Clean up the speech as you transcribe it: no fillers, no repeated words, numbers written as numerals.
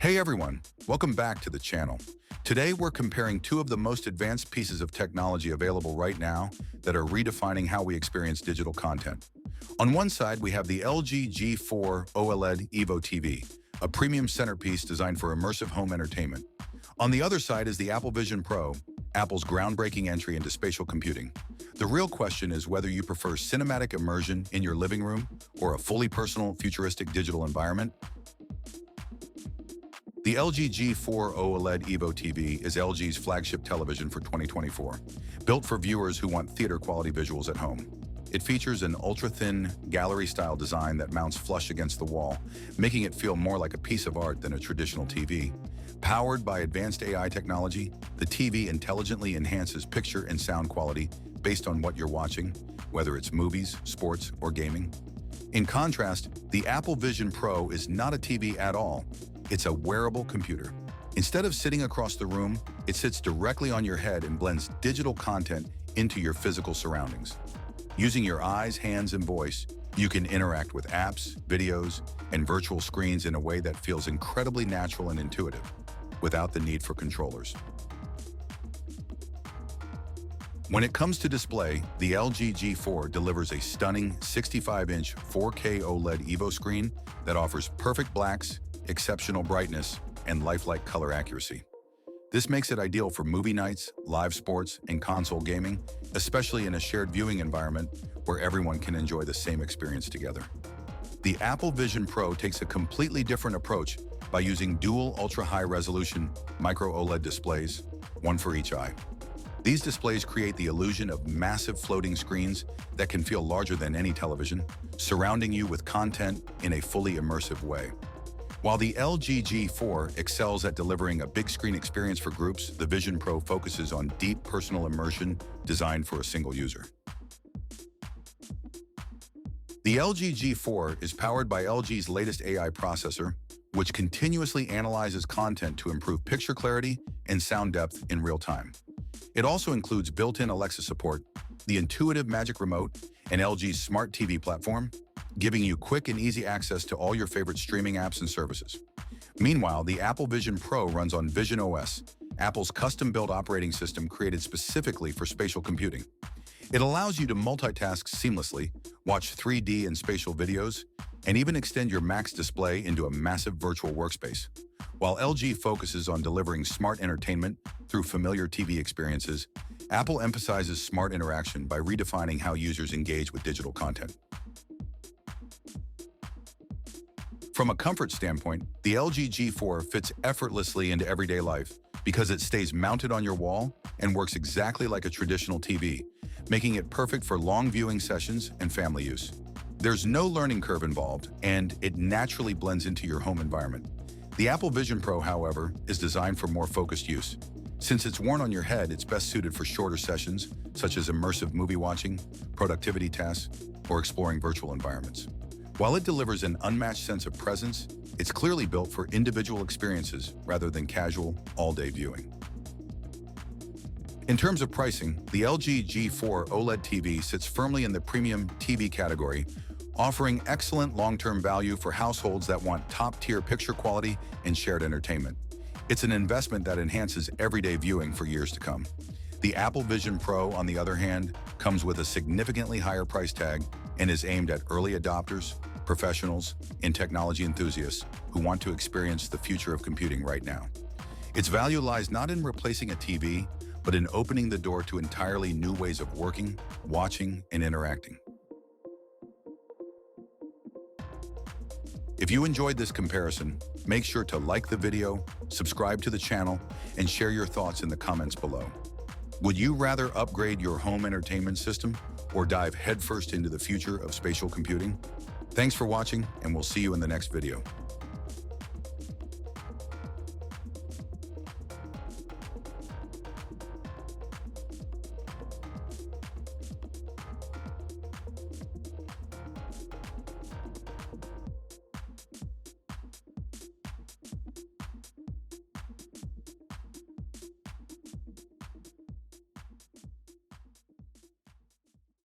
Hey everyone, welcome back to the channel. Today we're comparing two of the most advanced pieces of technology available right now that are redefining how we experience digital content. On one side, we have the LG G4 OLED Evo TV, a premium centerpiece designed for immersive home entertainment. On the other side is the Apple Vision Pro, Apple's groundbreaking entry into spatial computing. The real question is whether you prefer cinematic immersion in your living room or a fully personal, futuristic digital environment. The LG G4 OLED Evo TV is LG's flagship television for 2024, built for viewers who want theater-quality visuals at home. It features an ultra-thin, gallery-style design that mounts flush against the wall, making it feel more like a piece of art than a traditional TV. Powered by advanced AI technology, the TV intelligently enhances picture and sound quality based on what you're watching, whether it's movies, sports, or gaming. In contrast, the Apple Vision Pro is not a TV at all. It's a wearable computer. Instead of sitting across the room, it sits directly on your head and blends digital content into your physical surroundings. Using your eyes, hands, and voice, you can interact with apps, videos, and virtual screens in a way that feels incredibly natural and intuitive, without the need for controllers. When it comes to display, the LG G4 delivers a stunning 65-inch 4K OLED Evo screen that offers perfect blacks, exceptional brightness, and lifelike color accuracy. This makes it ideal for movie nights, live sports, and console gaming, especially in a shared viewing environment where everyone can enjoy the same experience together. The Apple Vision Pro takes a completely different approach by using dual ultra-high-resolution micro OLED displays, one for each eye. These displays create the illusion of massive floating screens that can feel larger than any television, surrounding you with content in a fully immersive way. While the LG G4 excels at delivering a big screen experience for groups, the Vision Pro focuses on deep personal immersion designed for a single user. The LG G4 is powered by LG's latest AI processor, which continuously analyzes content to improve picture clarity and sound depth in real time. It also includes built-in Alexa support, the intuitive Magic Remote, and LG's Smart TV platform, giving you quick and easy access to all your favorite streaming apps and services. Meanwhile, the Apple Vision Pro runs on Vision OS, Apple's custom-built operating system created specifically for spatial computing. It allows you to multitask seamlessly, watch 3D and spatial videos, and even extend your Mac's display into a massive virtual workspace. While LG focuses on delivering smart entertainment through familiar TV experiences, Apple emphasizes smart interaction by redefining how users engage with digital content. From a comfort standpoint, the LG G4 fits effortlessly into everyday life because it stays mounted on your wall and works exactly like a traditional TV, making it perfect for long viewing sessions and family use. There's no learning curve involved, and it naturally blends into your home environment. The Apple Vision Pro, however, is designed for more focused use. Since it's worn on your head, it's best suited for shorter sessions, such as immersive movie watching, productivity tasks, or exploring virtual environments. While it delivers an unmatched sense of presence, it's clearly built for individual experiences rather than casual, all-day viewing. In terms of pricing, the LG G4 OLED TV sits firmly in the premium TV category, offering excellent long-term value for households that want top-tier picture quality and shared entertainment. It's an investment that enhances everyday viewing for years to come. The Apple Vision Pro, on the other hand, comes with a significantly higher price tag and is aimed at early adopters, professionals, and technology enthusiasts who want to experience the future of computing right now. Its value lies not in replacing a TV, but in opening the door to entirely new ways of working, watching, and interacting. If you enjoyed this comparison, make sure to like the video, subscribe to the channel, and share your thoughts in the comments below. Would you rather upgrade your home entertainment system or dive headfirst into the future of spatial computing? Thanks for watching, and we'll see you in the next video.